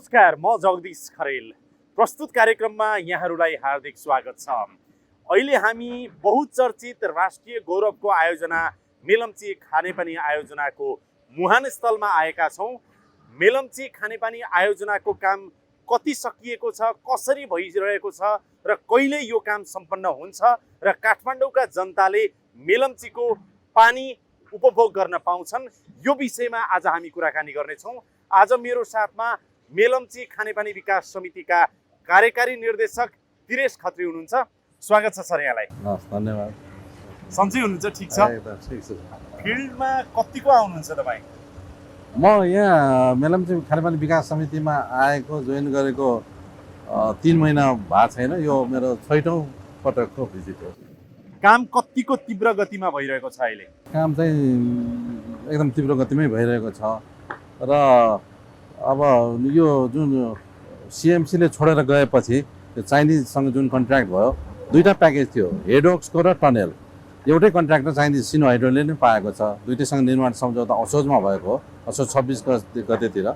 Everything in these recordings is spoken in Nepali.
नमस्कार, म जगदीश खरेल। प्रस्तुत कार्यक्रममा यहाँहरूलाई हार्दिक स्वागत छ। अहिले हामी बहुचर्चित राष्ट्रिय गौरवको आयोजना मेलम्ची खानेपानी आयोजनाको मुहान स्थलमा आएका छौँ। मेलम्ची खानेपानी आयोजनाको काम कति सकिएको छ, कसरी भइरहेको छ र कहिले यो काम सम्पन्न हुन्छ र काठमाडौँका जनताले मेलम्चीको पानी उपभोग गर्न पाउँछन्, यो विषयमा आज हामी कुराकानी गर्नेछौँ। आज मेरो साथमा मेलम्ची खानेपानी विकास समितिका कार्यकारी निर्देशक दिनेश खत्री हुनुहुन्छ। स्वागत छ सर यहाँलाई। धन्यवाद। सन्चै हुनुहुन्छ? ठिक छ। ठिक छ। फिल्डमा कतिको आउनुहुन्छ तपाईँ? म यहाँ मेलम्ची खानेपानी विकास समितिमा आएको जोइन गरेको 3 महिना भएको छैन। यो मेरो 6औं पटकको भिजिट हो। काम कतिको तीव्र गतिमा भइरहेको छ अहिले? काम चाहिँ एकदम तीव्र गतिमै भइरहेको छ र अब यो जुन सिएमसीले छोडेर गएपछि त्यो चाइनिजसँग जुन कन्ट्र्याक्ट भयो, 2टा प्याकेज थियो, हेडवर्क्सको र टनेल। एउटै कन्ट्र्याक्टर चाइनिज सिनो हाइड्रोले नै पाएको छ। दुईटैसँग निर्माण सम्झौता असोजमा भएको हो, असोज 26 गतेतिर।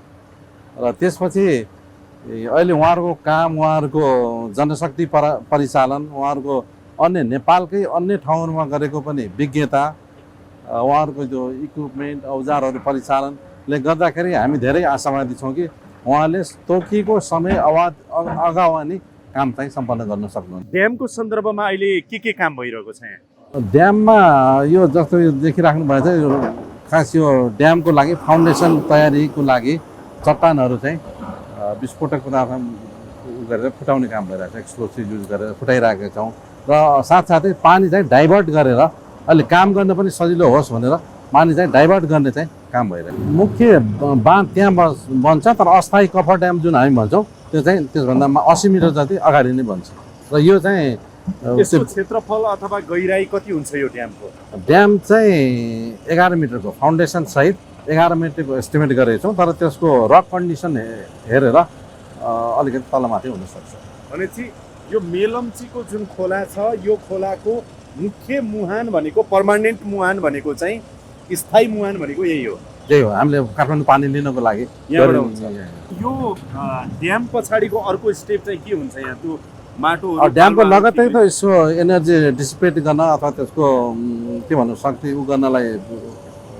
र त्यसपछि अहिले उहाँहरूको काम, उहाँहरूको जनशक्ति परिचालन, उहाँहरूको अन्य नेपालकै अन्य ठाउँहरूमा गरेको पनि विज्ञता, उहाँहरूको जो इक्विपमेन्ट औजारहरू परिचालनले गर्दाखेरि हामी धेरै आशावादी छौँ कि उहाँले तोकिएको समय अगावै नै काम चाहिँ सम्पन्न गर्न सक्नुहुन्छ। ड्यामको सन्दर्भमा अहिले के काम भइरहेको छ यहाँ? ड्याममा यो जस्तो देखिराख्नु भएको छ, यो खास यो ड्यामको लागि फाउन्डेसन तयारीको लागि चट्टानहरू चाहिँ विस्फोटक पदार्थ गरेर फुटाउने काम भइरहेको छ। एक्सप्लोसिभ युज गरेर फुटाइरहेका छौँ र साथसाथै पानी चाहिँ डाइभर्ट गरेर अहिले काम गर्न पनि सजिलो होस् भनेर पानी चाहिँ डाइभर्ट गर्ने चाहिँ काम भइरहेको छ। मुख्य बाँध त्यहाँ बन्छ, तर अस्थायी कफर ड्याम जुन हामी भन्छौँ त्यो चाहिँ त्यसभन्दा 80 मिटर जति अगाडि नै बन्छ। र यो चाहिँ यसको क्षेत्रफल अथवा गहिराई कति हुन्छ यो ड्यामको? ड्याम चाहिँ 11 मिटरको फाउन्डेसन सहित 11 मिटरको एस्टिमेट गरेको छौँ, तर त्यसको रक कन्डिसन हेरेर अलिकति तलमाथि हुनसक्छ। भनेपछि यो मेलम्चीको जुन खोला छ, यो खोलाको मुख्य मुहान भनेको, पर्मानेन्ट मुहान भनेको चाहिँ, स्थायी मुहान भनेको यही हो? त्यही हो। हामीले काठमाडौँ पानी लिनको लागि यहाँबाट हुन्छ। यो ड्याम पछाडिको अर्को स्टेप चाहिँ के हुन्छ? यहाँ त्यो माटो ड्यामको लगत्तै त यसो एनर्जी डिसिपेट गर्न अथवा त्यसको के भन्नु शक्ति गर्नलाई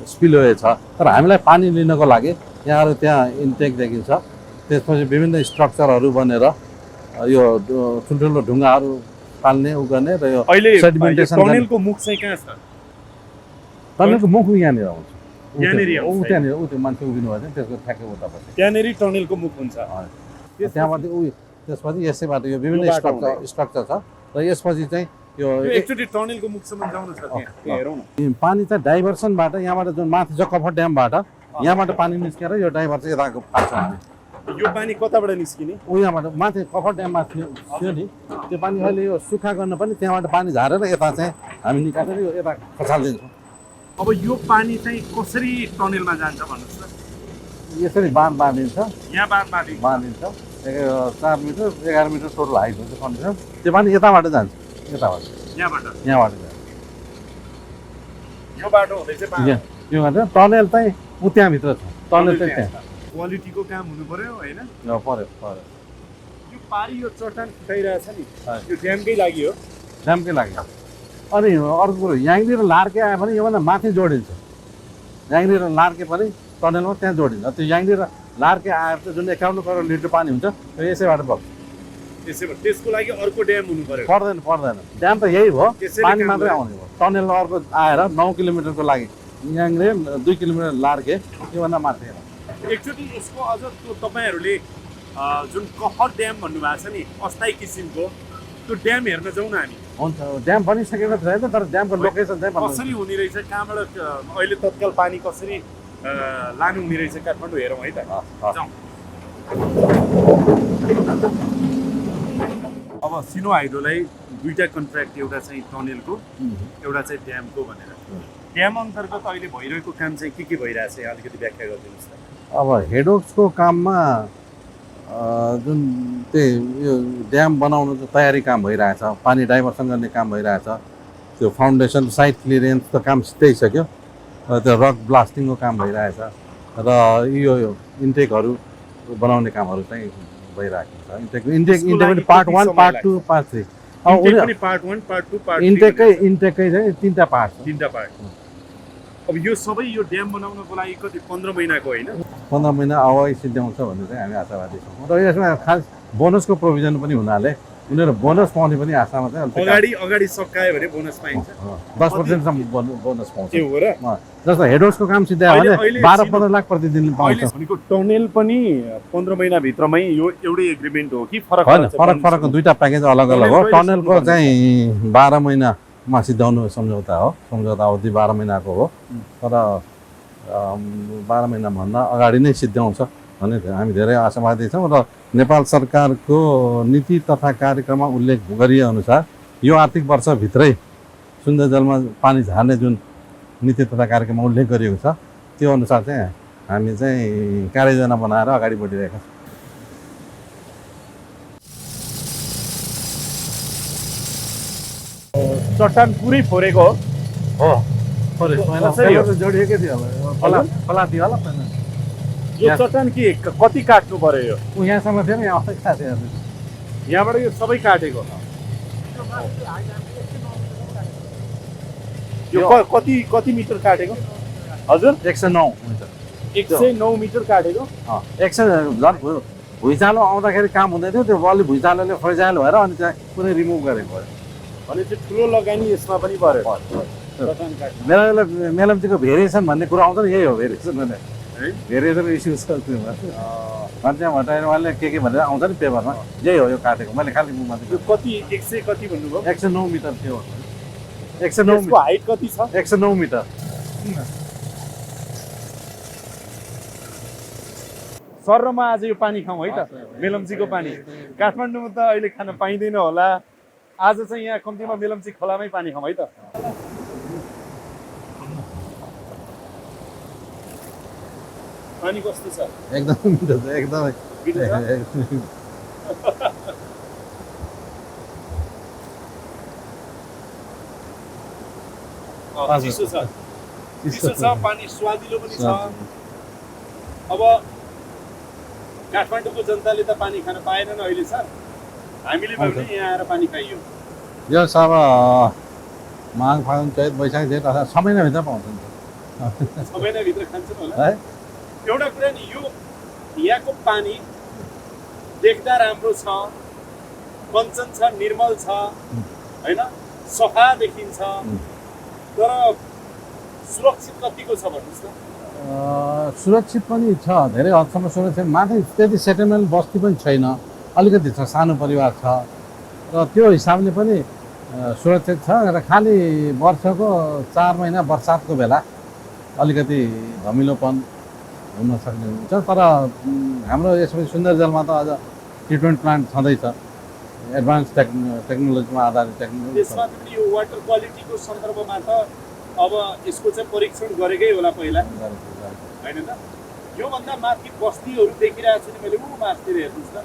स्पिलवे छ, तर हामीलाई पानी लिनको लागि यहाँहरू त्यहाँ इन्टेक देखिन्छ। त्यसपछि विभिन्न स्ट्रक्चरहरू बनेर यो ठुल्ठुलो ढुङ्गाहरू पाल्ने गर्ने र यो सेडिमेन्टेसन टनेलको मुख चाहिँ कहाँ छ? टनेलको मुख यहाँनिर आउँछ। त्यहाँनिर त्यहाँनिर त्यो मान्छे उभिनु भयो त्यसको ठ्याक्कै उतापछि त्यहाँनिर टनेलको मुख हुन्छ। त्यहाँबाट त्यसपछि यसैबाट यो विभिन्न स्ट्रक्चर छ र यसपछि चाहिँ यो एकचोटि टनेलको मुखसम्म जाउँ न सर, त्यहाँ हेरौँ न। पानी चाहिँ डाइभर्सनबाट यहाँबाट जुन माथि छ कफर ड्यामबाट यहाँबाट पानी निस्केर यो डाइभर चाहिँ यताको पार्छौँ हामी। यो पानी कताबाट निस्किने? यहाँबाट माथि कफर ड्याममा थियो नि, त्यो पानी अहिले यो सुक्खा गर्न पनि त्यहाँबाट पानी झारेर यता चाहिँ हामी निकालेर यो यता खसालिदिन्छौँ। अब यो पानी चाहिँ कसरी टनेलमा जान्छ भन्नुहोस् न? यसरी बाँध बाँधिन्छ, यहाँ बाँधिन्छ 4 मिटर 11 मिटर टोटल हाइट हुन्छ कन्डिसन। त्यो पानी यताबाट जान्छ, यताबाट यहाँबाट जान्छ। यो बाटो हुँदै चाहिँ यो गरेर टनेल चाहिँ त्यहाँभित्र छ। टनेल चाहिँ त्यहाँ क्वालिटीको काम हुनु पर्यो होइन? पर्यो। यो पारी यो चट्टान फुटाइरहेछ नि, यो ड्यामकै लागि हो? ड्यामकै लागि। अनि अर्को कुरो, यहाँनिर लार्के आयो भने योभन्दा माथि जोडिन्छ। यहाँनिर लार्के पनि टनेलमा त्यहाँ जोडिन्छ। त्यो यहाँनिर लार्के आएर चाहिँ जुन 51 करोड लिटर पानी हुन्छ त्यो यसैबाट बग्छ। त्यसको लागि अर्को ड्याम हुनु पर्यो? पर्दैन। ड्याम त यही भयो, पानी मात्रै आउने भयो। टनेल अर्को आएर 9 किलोमिटरको लागि यहाँनिर 2 किलोमिटर लार्के, योभन्दा माथि। एकचोटि यसको अझ त्यो तपाईँहरूले जुन कफर ड्याम भन्नुभएको छ नि, अस्थायी किसिमको, त्यो ड्याम हेर्न जाउँ न हामी। हुन्छ, ड्याम बनिसकेको छैन, तर ड्यामको लोकेसन चाहिँ कसरी हुने रहेछ, कहाँबाट अहिले तत्काल पानी कसरी लानु हुने रहेछ काठमाडौँ हेरौँ है त। अब सिनो हाइड्रोलाई 2टा कन्ट्र्याक्ट, एउटा चाहिँ टनेलको, एउटा चाहिँ ड्यामको भनेर। ड्याम अन्तर्गत अहिले भइरहेको काम चाहिँ के भइरहेछ, अलिकति व्याख्या गरिदिनुहोस् त। अब हेडवर्क्सको काममा जुन त्यही यो ड्याम बनाउनु चाहिँ तयारी काम भइरहेछ, पानी डाइभर्सन गर्ने काम भइरहेछ। त्यो फाउन्डेसन साइट क्लियरेन्स त काम सिधाइसक्यो, त्यो रक ब्लास्टिङको काम भइरहेछ र यो इन्टेकहरू बनाउने कामहरू चाहिँ भइरहेको छ। इन्टेक यसको पनि लागि पार्ट कति 1 समय पार्ट 2 पार्ट 3 इन्टेक पनि पार्ट 1 पार्ट 2 पार्ट 3 इन्टेकै चाहिँ 3टा पार्ट छ। 3टा पार्ट। अब यो सबै यो ड्याम बनाउनको लागि कति 15 महिनाको होइन? 15 महिना अगाडि सिद्ध्याउँछ भन्ने चाहिँ हामी आशावादी छौँ र यसमा खास बोनसको प्रोभिजन पनि हुनाले उनीहरू बोनस पाउने पनि आशामा चाहिँ अगाडि सकायो भने बोनस पाइन्छ। 10% सम्म बोनस पाउँछ। त्यो हो र? जस्तो हेड हाउसको काम सिद्ध्यायो भने अहिले 12-15 लाख प्रतिदिन पाउँछ। अहिले भनेको टनेल पनि 15 महिना भित्रमै यो एउटै एग्रिमेन्ट हो कि फरक होइन, फरक दुईटा प्याकेज अलग अलग हो। टनेलको चाहिँ 12 महिनामा सिद्ध्याउनु सम्झौता हो। सम्झौता अवधि 12 महिनाको हो, तर 12 महिनाभन्दा अगाडि नै सिद्ध्याउँछ भन्ने हामी धेरै आशावादी छौँ र नेपाल सरकारको नीति तथा कार्यक्रममा उल्लेख गरिएअनुसार यो आर्थिक वर्षभित्रै सुन्दर जलमा पानी झार्ने जुन नीति तथा कार्यक्रममा उल्लेख गरिएको छ त्यो अनुसार चाहिँ हामी चाहिँ कार्ययोजना बनाएर अगाडि बढिरहेका छौँ। चट्टान पुरै फोरेको हो? जोडिएकै थियो होला, खोला थियो होला पहिला। यो चट्टान के कति काट्नु पर्यो? यो यहाँसम्म थियो नि, यहाँ थियो। यहाँबाट यो सबै काटेको यो कति मिटर काटेको? हजुर 109 मिटर। 109 मिटर काटेको। 100 झन् भुइँचालो आउँदाखेरि काम हुँदै थियो, त्यो अलि भुइँचालोले फ्रेजाइल भएर अनि चाहिँ पुरै रिमुभ गरेको भयो। भने चाहिँ ठुलो लगानी यसमा पनि पर्यो। मेलम्चीको भेरिएसन भन्ने कुरा आउँछ नि, यही हो भेरिएसन भने। भेरिएसन इस्यु छ त्योमा। मान्छे हटाएर उहाँले के भनेर आउँछ नि पेपरमा, यही हो यो काटेको। मैले खालि मुखमा यो कति 100 कति भन्नुभयो? 109 मिटर थियो। 109 यसको हाइट कति छ? 109 मिटर। सर्रमा आज यो पानी खाउँ है त, मेलम्चीको पानी। काठमाडौँमा त अहिले खान पाइँदैन होला, आज चाहिँ यहाँ कम्तीमा मेलम्ची खोलामै पानी खाउँ है त। पानी कस्तो छ? एकदम मिठो छ, एकदमै चिसो छ, चिसो छ, पानी स्वादिलो पनि छ। अब काठमाडौँको जनताले त पानी खान पाएनन् अहिले सर, हामीले भए पनि यहाँ आएर पानी खाइयो। यो सब माघ फागुन चैत वैशाख जेठ असार 6 महिनाभित्र पाउँछ नि। 6 महिनाभित्र खान्छन् होला है। एउटा कुरा नि, यो यहाँको पानी देख्दा राम्रो छ, कञ्चन छ, निर्मल छ होइन, सफा देखिन्छ, तर सुरक्षित कतिको छ भन्नुहोस् त? सुरक्षित पनि छ, धेरै हदसम्म सुरक्षित। माथि त्यति सेटलमेन्ट बस्ती पनि छैन, अलिकति छ, सानो परिवार छ र त्यो हिसाबले पनि सुरक्षित छ। र खालि वर्षको 4 महिना बर्सातको बेला अलिकति धमिलोपन हुन सक्ने हुन्छ। तर हाम्रो यसमा सुन्दर जलमा त अझ ट्रिटमेन्ट प्लान्ट छँदैछ, एडभान्स टेक्नोलोजीमा आधारित टेक्नोलोजी। त्यसमा पनि यो वाटर क्वालिटीको सन्दर्भमा त अब यसको चाहिँ परीक्षण गरेकै होला पहिला होइन त? योभन्दा माथि बस्तीहरू देखिरहेको छु नि मैले, ऊ माथितिर हेर्नुहोस् त,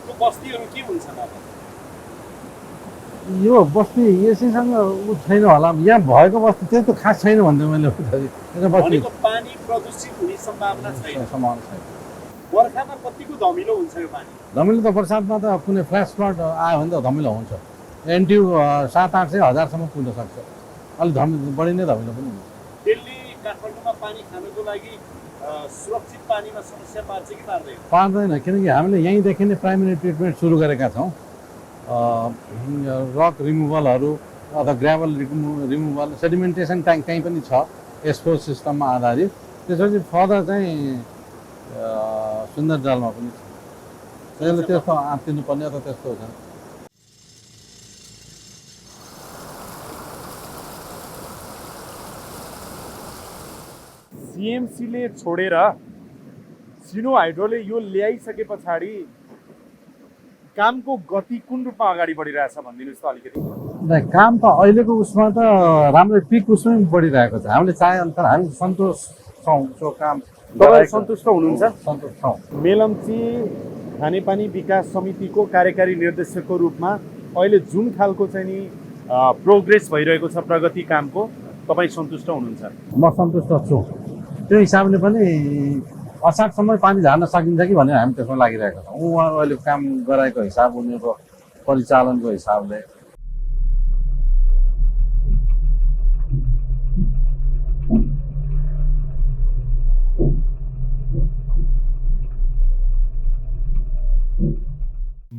त्यो बस्तीहरू के हुन्छन् अब? यो बस्ती यसैसँग ऊ छैन होला, यहाँ भएको बस्ती त्यस्तो खास छैन भन्दै मैले भनेको पानी प्रदूषित हुने सम्भावना छैन। बर्खामा कतिको धमिलो हुन्छ यो पानी? धमिलो त बर्सातमा त कुनै फ्ल्यास फ्लड आयो भने त धमिलो हुन्छ। एनटियु 700-800 हजारसम्म पुग्न सक्छ, अलिक बढी नै धमिलो पनि हुन्छ। त्यसले काठमाडौँमा पानी खानको लागि सुरक्षित पानीमा समस्या पार्छ कि पार्दैन? पार्दैन, किनकि हामीले यहीँदेखि नै प्राइमेरी ट्रिटमेन्ट सुरु गरेका छौँ। रक रिमुभलहरू अथवा ग्राभल रिमुभल, सेडिमेन्टेसन ट्याङ्क कहीँ पनि छ एसपो सिस्टममा आधारित। त्यसपछि फर्दर चाहिँ सुन्दर जलमा पनि छ। त्यसले त्यस्तो आत्तिनुपर्ने अथवा त्यस्तो छ। सिएमसीले छोडेर सिनो हाइड्रोले यो ल्याइसके पछाडि कामको गति कुन रूपमा अगाडि बढिरहेछ भनिदिनुहोस् त अलिकति। काम त अहिलेको उसमा त राम्रै पिक उसमै बढिरहेको छ। हामीले चाहे अनुसार हामी सन्तोष छौँ त्यो काम। तपाईँ सन्तुष्ट हुनुहुन्छ? सन्तोष छौँ। मेलम्ची खानेपानी विकास समितिको कार्यकारी निर्देशकको रूपमा अहिले जुन खालको चाहिँ नि प्रोग्रेस भइरहेको छ प्रगति कामको, तपाईँ सन्तुष्ट हुनुहुन्छ? म सन्तुष्ट छु। त्यो हिसाबले पनि असारसम्म पानी झार्न सकिन्छ कि भनेर हामी त्यसमा लागिरहेका छौँ। उहाँहरू अहिले काम गराएको हिसाब, उनीहरूको परिचालनको हिसाबले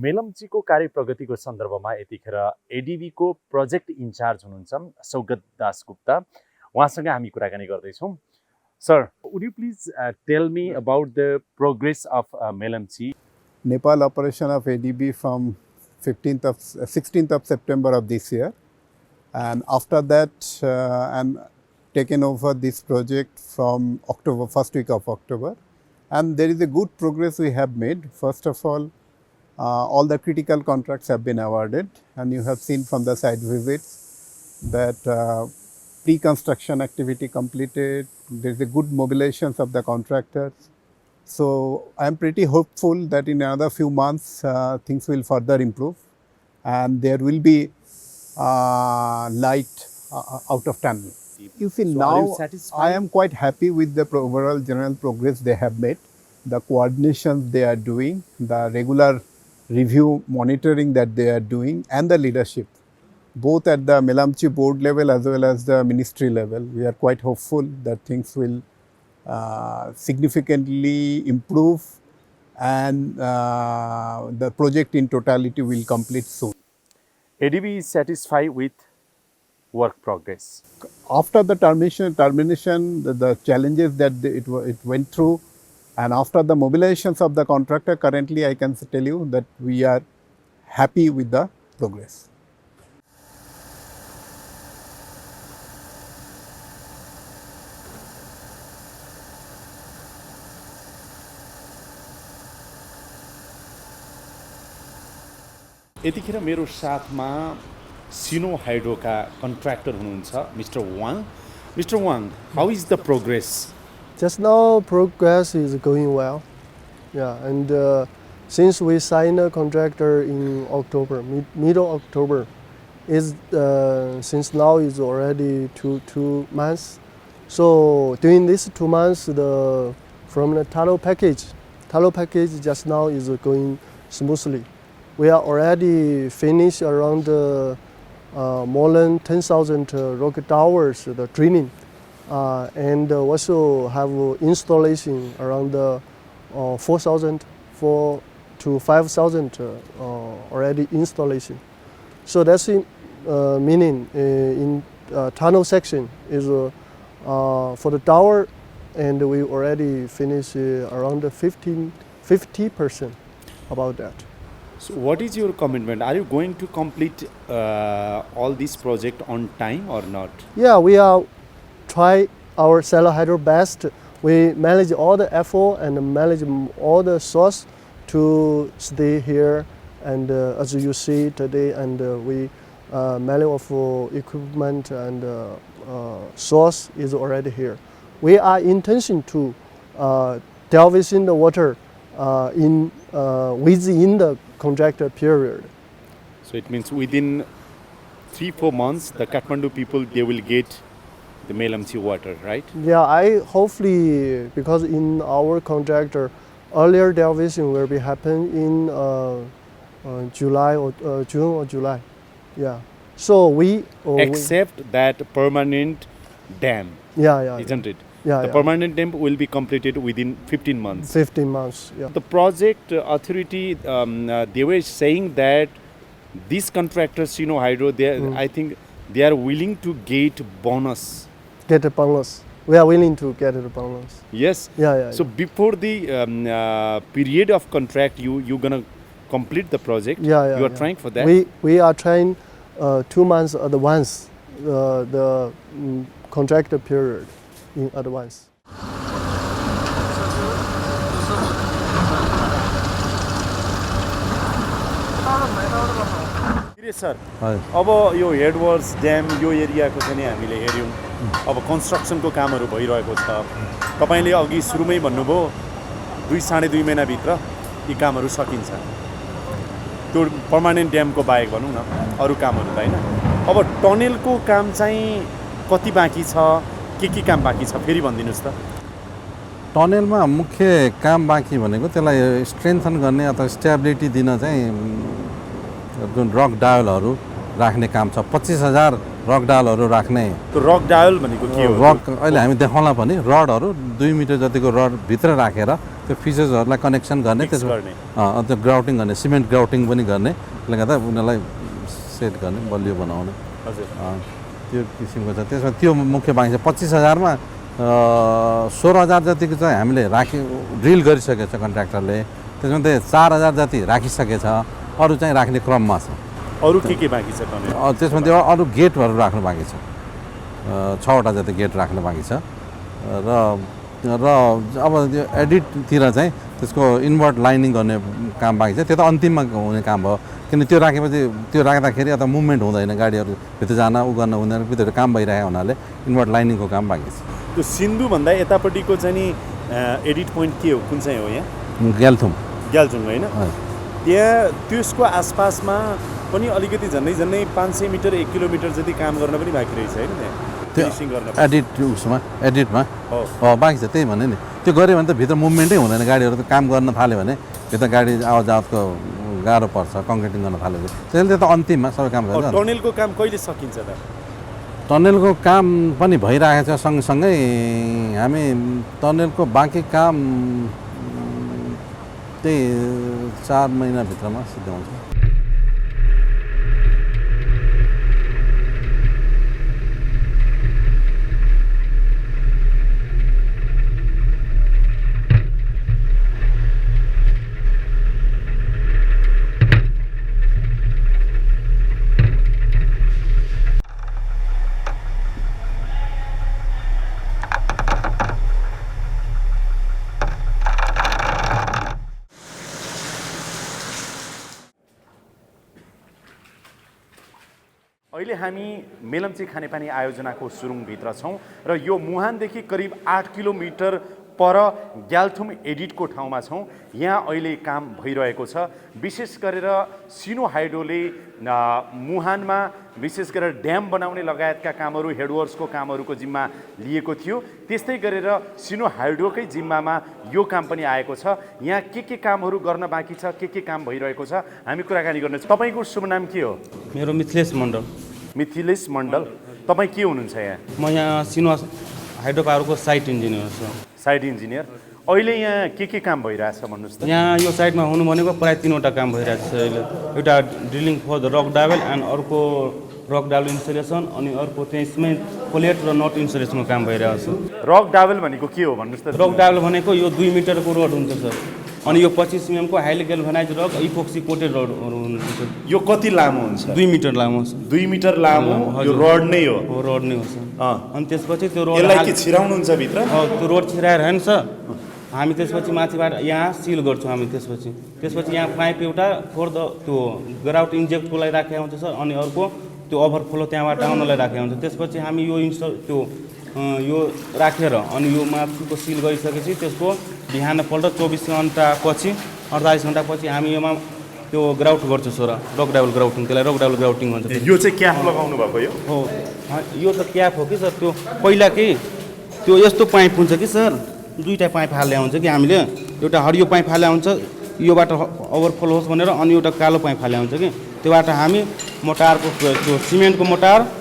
मेलम्चीको कार्य प्रगतिको सन्दर्भमा यतिखेर एडिबीको प्रोजेक्ट इन्चार्ज हुनुहुन्छ सौगत दासगुप्ता, उहाँसँग हामी कुराकानी गर्दैछौँ। Sir, would you please tell me about the progress of Melamchi? Nepal operation of ADB from 16th of September of this year, and after that I'm taken over this project from October, first week of October, and there is a good progress we have made. First of all the critical contracts have been awarded, and you have seen from the site visits that pre-construction activity completed. There is a good mobilizations of the contractors. So I am pretty hopeful that in another few months things will further improve, and there will be light out of tunnel. You see, So are you now satisfied? I am quite happy with the overall general progress they have made, the coordination they are doing, the regular review monitoring that they are doing, and the leadership, both at the Melamchi board level as well as the ministry level. We are quite hopeful that things will significantly improve, and the project in totality will complete soon. ADB is satisfied with work progress. After the termination, the challenges that it went through, and after the mobilizations of the contractor, currently I can tell you that we are happy with the progress. यतिखेर मेरो साथमा सिनो हाइड्रोका कन्ट्र्याक्टर हुनुहुन्छ mister Wang. Mister Wang, how is the progress? Just now, progress is going well. Yeah, and since we signed a contractor in October, middle October, since now is already two months. So during these 2 months, from the tallow package just now is going smoothly. We are already finished around more than 10,000 rocket hours the training, and also have installation around 4,000 to 5,000 already installation. So that's meaning in tunnel section is for the tower, and we already finished around 50% about that. So what is your commitment? Are you going to complete all this project on time or not? Yeah, we are try our Cello Hydro best. We manage all the FO and manage all the source to stay here, and as you see today, and we many of equipment and source is already here. We are intention to delve in the water within the contractor period. So it means within 3-4 months, the Kathmandu people, they will get the Melamchi water, right? Yeah, I hopefully, because in our contractor, earlier derivation will be happen in July or June or July. Yeah. So Except that permanent dam, yeah, isn't it? Yeah, The yeah. permanent dam will be completed within 15 months. 15 months. Yeah. The project authority, they were saying that these contractors, Sino Hydro, I think they are willing to get bonus. Get a bonus. We are willing to get a bonus. Yes. Yeah. So before the period of contract, you're gonna complete the project. Yeah. You are trying for that. We are trying 2 months advance the contractor period in advance. Sir, हजुर। अब यो हेडवर्स ड्याम यो एरियाको चाहिँ नि हामीले हेऱ्यौँ, अब कन्स्ट्रक्सनको कामहरू भइरहेको छ। तपाईँले अघि सुरुमै भन्नुभयो 2-2.5 महिनाभित्र यी कामहरू सकिन्छ। त्यो पर्मानेन्ट ड्यामको बाहेक भनौँ न अरू कामहरू त होइन। अब टनेलको काम चाहिँ कति बाँकी छ, के काम बाँकी छ फेरि भनिदिनुहोस् त। टनेलमा मुख्य काम बाँकी भनेको त्यसलाई स्ट्रेन्थन गर्ने अथवा स्टेबिलिटी दिन चाहिँ जुन रक डायलहरू राख्ने काम छ 25,000 रक डायलहरू राख्ने त्यो रक डायल भनेको के हो रक अहिले हामी देखाउँला पनि रडहरू 2 मिटर जतिको रड भित्र राखेर त्यो फिसेसहरूलाई कनेक्सन गर्ने Fix गर्ने। त्यो ग्राउटिङ गर्ने सिमेन्ट ग्राउटिङ पनि गर्ने त्यसले गर्दा उनीहरूलाई सेट गर्ने बलियो बनाउने हजुर त्यो किसिमको छ त्यसमा त्यो मुख्य बाँकी छ 25,000मा 16,000 जतिको चाहिँ हामीले ड्रिल गरिसकेको छ कन्ट्र्याक्टरले त्यसमा चाहिँ 4,000 जति राखिसकेछ अरू चाहिँ राख्ने क्रममा छ अरू के बाँकी छ टनेल त्यसमा त्यो अरू गेटहरू राख्नु बाँकी छ 6वटा जति गेट राख्नु बाँकी छ र अब त्यो एडिटतिर चाहिँ त्यसको इन्भर्ट लाइनिङ गर्ने काम बाँकी छ त्यो त अन्तिममा हुने काम भयो किन त्यो राखेपछि त्यो राख्दाखेरि अथवा मुभमेन्ट हुँदैन गाडीहरू भित्र जान उ गर्न हुँदैन भित्र काम भइरहेको हुनाले इन्भर्ट लाइनिङको काम बाँकी छ त्यो सिन्धुभन्दा यतापट्टिको चाहिँ नि एडिट पोइन्ट के हो कुन चाहिँ हो यहाँ ग्याल्थुम ग्याल्जुङ होइन त्यहाँ त्यसको आसपासमा पनि अलिकति झन्डै 500 मिटर 1 किलोमिटर जति काम गर्न पनि बाँकी रहेछ होइन त्यहाँ फिनिसिङ गर्न एडिटमा बाँकी छ त्यही भने नि त्यो गऱ्यो भने त भित्र मुभमेन्टै हुँदैन गाडीहरू त काम गर्न थाल्यो भने भित्र गाडी आवाज जावतको गाह्रो पर्छ कङ्क्रिटिङ गर्न थाल्यो भने त्यसले त अन्तिममा सबै काम गर्छ टनेलको काम कहिले सकिन्छ त टनेलको काम पनि भइरहेको छ सँगसँगै हामी टनेलको बाँकी काम त्यही 4 महिनाभित्रमा सिद्ध्याउँछ अहिले हामी मेलम्ची खानेपानी आयोजनाको सुरुङभित्र छौँ र यो मुहानदेखि करिब 8 किलोमिटर पर ग्याल्थुम एडिटको ठाउँमा छौँ यहाँ अहिले काम भइरहेको छ विशेष गरेर सिनो हाइड्रोले मुहानमा विशेष गरेर ड्याम बनाउने लगायतका कामहरू हेडवर्क्सको कामहरूको जिम्मा लिएको थियो त्यस्तै गरेर सिनो हाइड्रोकै जिम्मामा यो काम पनि आएको छ यहाँ के कामहरू गर्न बाँकी छ के काम भइरहेको छ हामी कुराकानी गर्नेछौँ तपाईँको शुभ नाम के हो मेरो मिथिलेश मण्डल तपाईँ के हुनुहुन्छ यहाँ म यहाँ सिनो हाइड्रो पावरको साइट इन्जिनियर छु साइट इन्जिनियर अहिले यहाँ के काम भइरहेछ भन्नुहोस् त यहाँ यो साइटमा हुनु भनेको प्रायः 3वटा काम भइरहेको छ अहिले एउटा drilling for the rock dowel and अर्को रक डाबल इन्सुलेसन अनि अर्को त्यसमै प्लेट र नट इन्सुलेसनको काम भइरहेको छ रक डाबल भनेको के हो भन्नुहोस् त रक डाबल भनेको यो 2 मिटरको रोड हुन्छ सर अनि यो 25 mm को हाइली ग्याल्भनाइज रक इपोक्सी कोटेड रडहरू हुन्छ यो कति लामो हुन्छ 2 मिटर लामो छ 2 मिटर लामो यो रड नै हो रड नै हो सर अनि त्यसपछि त्यो रोड यसलाई के छिराउनुहुन्छ भित्र त्यो रोड छिराएर हैन सर हामी त्यसपछि माथिबाट यहाँ सिल गर्छौँ हामी त्यसपछि यहाँ पाइप एउटा फोर द त्यो ग्राउट इन्जेक्टको लागि राखेको हुन्छ सर अनि अर्को त्यो ओभरफ्लो त्यहाँबाट आउनलाई राखेको हुन्छ त्यसपछि हामी यो राखेर अनि यो माथिको सिल गरिसकेपछि त्यसको बिहानपल्ट 24 घन्टा पछि 48 घन्टा पछि हामी योमा त्यो ग्राउट गर्छौँ सर रक डाबल ग्राउटिङ त्यसलाई रक डाबल ग्राउटिङ भन्छ यो चाहिँ क्याप लगाउनु भएको हो यो त क्याप हो कि सर त्यो पहिला के त्यो यस्तो पाइप हुन्छ कि सर 2टा पाइप हाले हुन्छ कि हामीले एउटा हरियो पाइप हाले हुन्छ योबाट ओभरफ्लो होस् भनेर अनि एउटा कालो पाइप हाले हुन्छ कि त्योबाट हामी मोटारको त्यो सिमेन्टको मोटार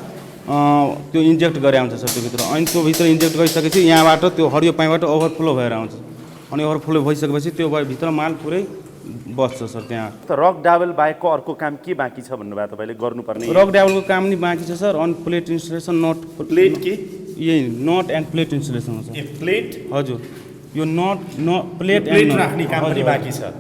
त्यो इन्जेक्ट गरे आउँछ सर त्योभित्र अनि त्यो भित्र इन्जेक्ट गरिसकेपछि यहाँबाट त्यो हरियो पाइपबाट ओभरफ्लो भएर आउँछ अनि ओभरफ्लो भइसकेपछि त्यो भित्र माल पुरै बस्छ सर त्यहाँ रक डाबल बाहेकको अर्को काम के बाँकी छ भन्नुभयो तपाईँले गर्नुपर्ने रक डाबलको काम नि बाँकी छ सर अनि प्लेट इन्सुलेसन नट प्लेट के यही नट एन्ड प्लेट इन्सुलेसन हो सर प्लेट हजुर यो नट प्लेट राख्ने काम पनि बाँकी छ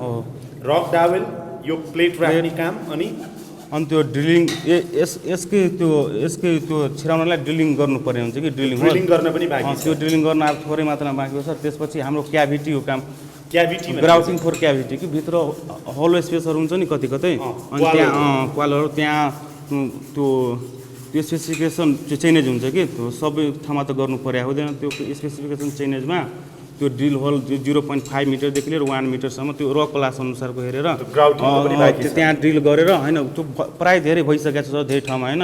रक डाबल यो प्लेट राख्ने काम अनि त्यो ड्रिलिङ यसकै त्यो छिराउनलाई ड्रिलिङ गर्नु पर्ने हुन्छ कि ड्रिलिङ गर्न पनि बाँकी छ त्यो ड्रिलिङ गर्न अब थोरै मात्रामा बाँकी हो सर त्यसपछि हाम्रो क्याभिटी हो काम क्याभिटी ग्राउटिङ फर क्याभिटी कि भित्र होलो स्पेसहरू हुन्छ नि कतै अनि त्यहाँ क्वालहरू त्यहाँ त्यो स्पेसिफिकेसन चेन्ज हुन्छ कि त्यो सबै ठाउँमा त गर्नु पर्या हुँदैन त्यो स्पेसिफिकेसन चेन्जमा त्यो ड्रिल होल 0.5 मिटरदेखि लिएर 1 मिटरसम्म त्यो रक क्लास अनुसारको हेरेर त्यहाँ ड्रिल गरेर होइन त्यो प्राय धेरै भइसकेको छ धेरै ठाउँमा होइन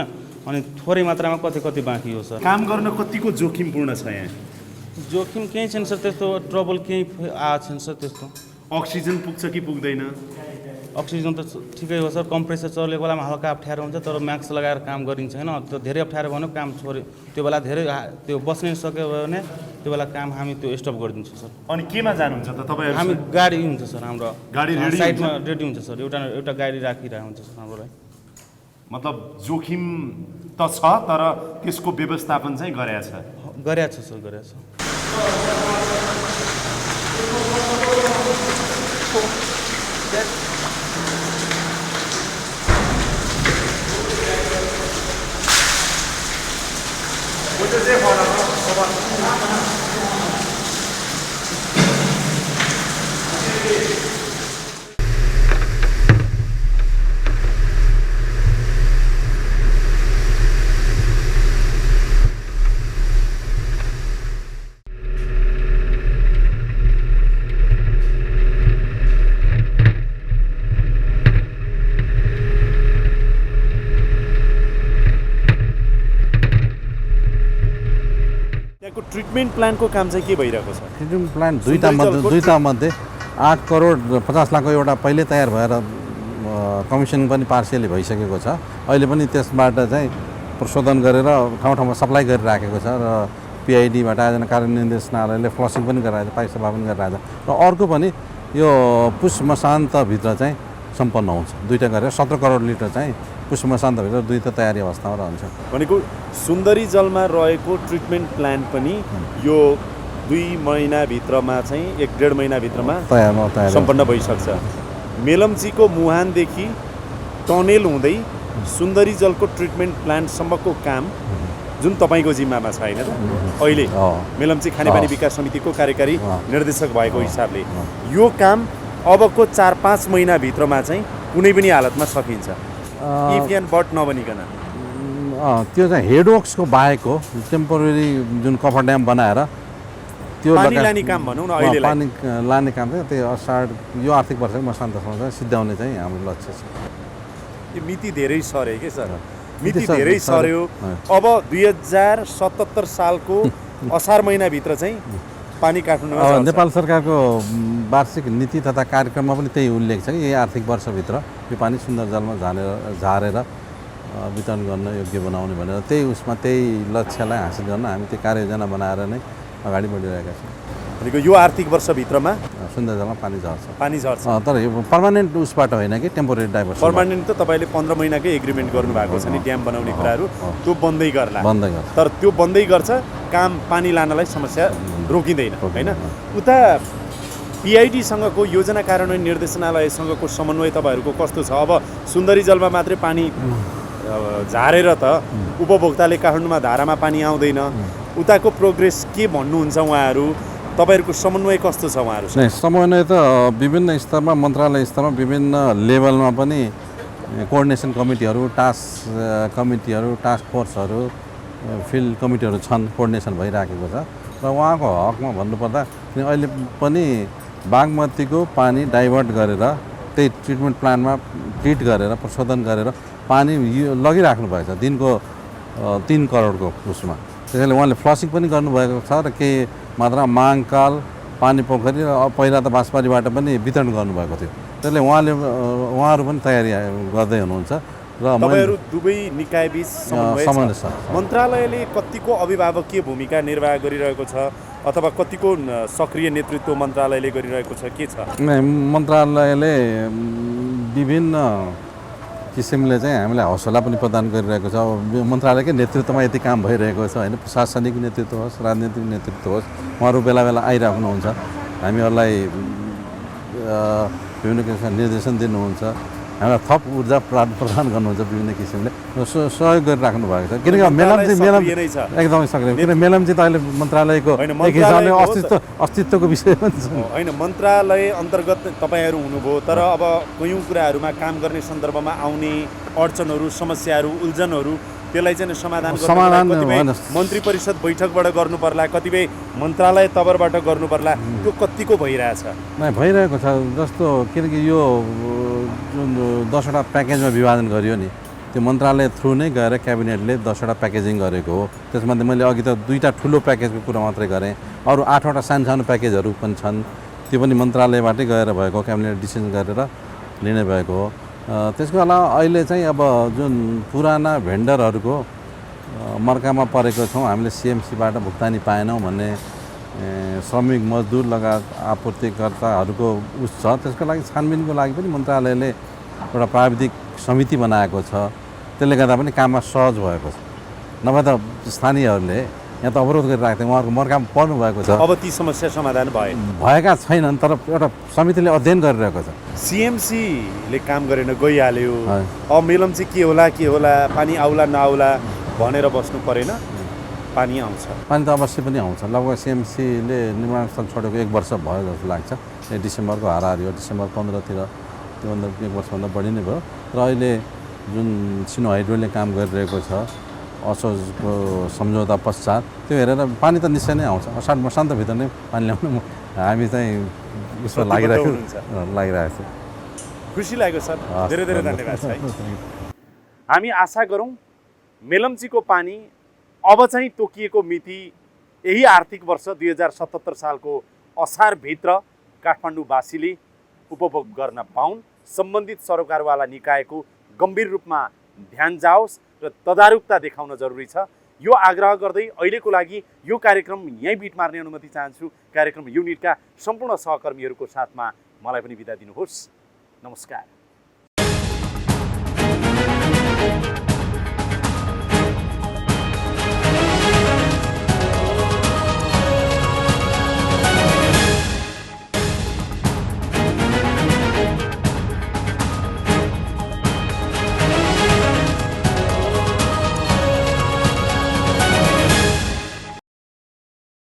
अनि थोरै मात्रामा कति बाँकी हो सर काम गर्न कतिको जोखिमपूर्ण छ यहाँ जोखिम केही छैन सर, त्यस्तो ट्रबल केही आएको छैन सर त्यस्तो। अक्सिजन पुग्छ कि पुग्दैन? अक्सिजन त ठिकै हो सर, कम्प्रेसर चलेको बेलामा हल्का अप्ठ्यारो हुन्छ, तर म्याक्स लगाएर काम गरिन्छ होइन। त्यो धेरै अप्ठ्यारो भयो भने काम छोड्यो, त्यो बेला धेरै त्यो बस्नै सक्यो भने त्यो बेला काम हामी त्यो स्टप गरिदिन्छौँ सर। अनि केमा जानुहुन्छ त तपाईँहरू? हामी गाडी हुन्छ सर, हाम्रो गाडी रेडी साइडमा रेडी हुन्छ सर, एउटा गाडी राखिरहेको हुन्छ सर हाम्रो। मतलब जोखिम त छ तर त्यसको व्यवस्थापन चाहिँ गरेको छ। गरेछ सर, गरेछ। त्यहाँको ट्रिटमेन्ट प्लान्टको काम चाहिँ के भइरहेको छ? ट्रिटमेन्ट प्लान्ट दुईटा मध्ये 8 करोड 50 लाखको एउटा पहिल्यै तयार भएर कमिसन पनि पार्सियली भइसकेको छ। अहिले पनि त्यसबाट चाहिँ प्रशोधन गरेर ठाउँ ठाउँमा सप्लाई गरिराखेको छ र पिआइडीबाट आयोजना कार्य निर्देशनालयले फ्लसिङ पनि गरिरहेको छ, पाइप सफा पनि गरिरहेको छ। र अर्को पनि यो पुष मसान्तभित्र चाहिँ सम्पन्न हुन्छ। दुईवटा गरेर 17 करोड लिटर चाहिँ पुष मसान्तभित्र दुईवटा तयारी अवस्थामा रहन्छ। भनेको सुन्दरी जलमा रहेको ट्रिटमेन्ट प्लान्ट पनि यो 2 महिनाभित्रमा चाहिँ 1-1.5 महिनाभित्रमा तयार सम्पन्न भइसक्छ। मेलम्चीको मुहानदेखि टनेल हुँदै सुन्दरी जलको ट्रिटमेन्ट प्लान्टसम्मको काम जुन तपाईँको जिम्मामा छ होइन त अहिले, मेलम्ची खानेपानी विकास समितिको कार्यकारी निर्देशक भएको हिसाबले यो काम अबको 4-5 महिनाभित्रमा चाहिँ कुनै पनि हालतमा सकिन्छ, इफ एन्ड बट नबनिकन। त्यो चाहिँ हेडवर्क्सको बाहेकको टेम्पोरेरी जुन कफर ड्याम बनाएर त्यो पानी लाने काम भनौँ न अहिलेलाई। पानी लाने काम चाहिँ त्यो असाढ यो आर्थिक वर्ष मसान्तसम्म चाहिँ सिद्ध्याउने चाहिँ हाम्रो लक्ष्य छ। यो मिति धेरै सर्यो के सर? मिति धेरै सर्यो। अब 2077 सालको असार महिनाभित्र चाहिँ पानी काठमाडौँमा नेपाल सरकारको वार्षिक नीति तथा कार्यक्रममा पनि त्यही उल्लेख छ कि यही आर्थिक वर्षभित्र यो पानी सुन्दर जलमा झारेर वितरण गर्न योग्य बनाउने भनेर त्यही उसमा त्यही लक्ष्यलाई हासिल गर्न हामी त्यो कार्ययोजना बनाएर नै अगाडि बढिरहेका छौँ। भनेको यो आर्थिक वर्षभित्रमा सुन्दर जलमा पानी झर्छ। तर यो पर्मानेन्ट उसबाट होइन कि टेम्पोरेरी डाइभर्सन। पर्मानेन्ट त तपाईँले 15 महिनाकै एग्रिमेन्ट गर्नुभएको छ नि ड्याम बनाउने कुराहरू, त्यो बन्दै गर्ला। तर त्यो बन्दै गर्छ, काम पानी लानलाई समस्या रोकिँदैन होइन। उता पिआइडीसँगको योजना कार्यान्वयन निर्देशनालयसँगको समन्वय तपाईँहरूको कस्तो छ? अब सुन्दरी जलमा मात्रै पानी झारेर त उपभोक्ताले काठमाडौँमा धारामा पानी आउँदैन, उताको प्रोग्रेस के भन्नुहुन्छ उहाँहरू? तपाईँहरूको समन्वय कस्तो छ उहाँहरू? समन्वय त विभिन्न स्तरमा, मन्त्रालय स्तरमा विभिन्न लेभलमा पनि कोअर्डिनेसन कमिटीहरू, टास्क कमिटीहरू, टास्क फोर्सहरू, फिल्ड कमिटीहरू छन्, कोअर्डिनेसन भइराखेको छ। र उहाँको हकमा भन्नुपर्दा अहिले पनि बागमतीको पानी डाइभर्ट गरेर त्यही ट्रिटमेन्ट प्लान्टमा ट्रिट गरेर प्रशोधन गरेर पानी लगिराख्नु भएको छ दिनको 3 करोडको उसमा। त्यसैले उहाँले फ्लसिङ पनि गर्नुभएको छ र केही मात्रामा माङकाल, पानी पोखरी र पहिला त बाँसबारीबाट पनि वितरण गर्नुभएको थियो। त्यसले उहाँहरू पनि तयारी गर्दै हुनुहुन्छ र तपाईँहरू दुवै निकायबीच समन्वय छ। मन्त्रालयले कतिको अभिभावकीय भूमिका निर्वाह गरिरहेको छ अथवा कतिको सक्रिय नेतृत्व मन्त्रालयले गरिरहेको छ, के छ? मन्त्रालयले विभिन्न किसिमले चाहिँ हामीलाई हौसला पनि प्रदान गरिरहेको छ। मन्त्रालयकै नेतृत्वमा यति काम भइरहेको छ होइन, प्रशासनिक नेतृत्व होस्, राजनीतिक नेतृत्व होस्, उहाँहरू बेला बेला आइराख्नुहुन्छ, हामीहरूलाई विभिन्न किसिमका निर्देशन दिनुहुन्छ, हामीलाई थप ऊर्जा प्रदान गर्नुहुन्छ विभिन्न किसिमले सहयोग गरिराख्नु भएको छ। किनकि मेलम्ची एकदमै सक्रिय, किन मेलम्ची त अहिले मन्त्रालयको एक हिसाबले अस्तित्वको विषय पनि छ होइन। मन्त्रालय अन्तर्गत तपाईँहरू हुनुभयो, तर अब कयौँ कुराहरूमा काम गर्ने सन्दर्भमा आउने अडचनहरू, समस्याहरू, उल्झनहरू त्यसलाई चाहिँ समाधान कतिपय मन्त्री परिषद बैठकबाट गर्नु पर्ला, कतिपय मन्त्रालय तवरबाट गर्नु पर्ला, त्यो कतिको भइरहेछ? भइरहेको छ जस्तो, किनकि यो जुन 10वटा प्याकेजमा विभाजन गरियो नि, त्यो मन्त्रालय थ्रु नै गएर क्याबिनेटले 10वटा प्याकेजिङ गरेको हो। त्यसमध्ये मैले अघि त 2टा ठुलो प्याकेजको कुरा मात्रै गरेँ, अरू 8वटा सानो प्याकेजहरू पनि छन्, त्यो पनि मन्त्रालयबाटै गएर भएको, क्याबिनेट डिसिजन गरेर लिने भएको हो। त्यसको अलावा अहिले चाहिँ अब जुन पुराना भेन्डरहरूको मर्कामा परेको छौँ, हामीले सिएमसीबाट भुक्तानी पाएनौँ भन्ने श्रमिक मजदुर लगायत आपूर्तिकर्ताहरूको उस छ, त्यसको लागि छानबिनको लागि पनि मन्त्रालयले एउटा प्राविधिक समिति बनाएको छ। त्यसले गर्दा पनि काममा सहज भएको छ। नभए त स्थानीयहरूले यहाँ त अवरोध गरिरहेको थियो, उहाँहरूको मर्कामा पर्नु भएको छ। अब ती समस्या समाधान भएका छैनन्, तर एउटा समितिले अध्ययन गरिरहेको छ। सिएमसीले काम गरेन, गइहाल्यो। अब मेलम्ची के होला, पानी आउला नआउला भनेर बस्नु परेन, पानी आउँछ। पानी त अवश्य पनि आउँछ। लगभग सिएमसीले निर्माण स्थल छोडेको 1 वर्ष भयो जस्तो लाग्छ। डिसेम्बरको हाराहारी हो, डिसेम्बर 15तिर, त्योभन्दा 1 वर्षभन्दा बढी नै भयो। र अहिले जुन सिनो हाइड्रोले काम गरिरहेको छ असोजको सम्झौता पश्चात, त्यो हेरेर पानी त निश्चय नै आउँछ। असाढ मसान्तभित्र नै पानी ल्याउनु हामी चाहिँ उसमा लागिरहेको छ। खुसी लाग्यो सर, धेरै धेरै धन्यवाद छ। हामी आशा गरौँ मेलम्चीको पानी अब चाहिँ तोकिएको मिति यही आर्थिक वर्ष 2077 सालको असारभित्र काठमाडौँवासीले उपभोग गर्न पाउन्। सम्बन्धित सरोकारवाला निकायको गम्भीर रूपमा ध्यान जाओस् र तदारुकता देखाउन जरुरी छ। यो आग्रह गर्दै अहिलेको लागि यो कार्यक्रम यहीँ बिट मार्ने अनुमति चाहन्छु। कार्यक्रम युनिटका सम्पूर्ण सहकर्मीहरूको साथमा मलाई पनि बिदा दिनुहोस्। नमस्कार।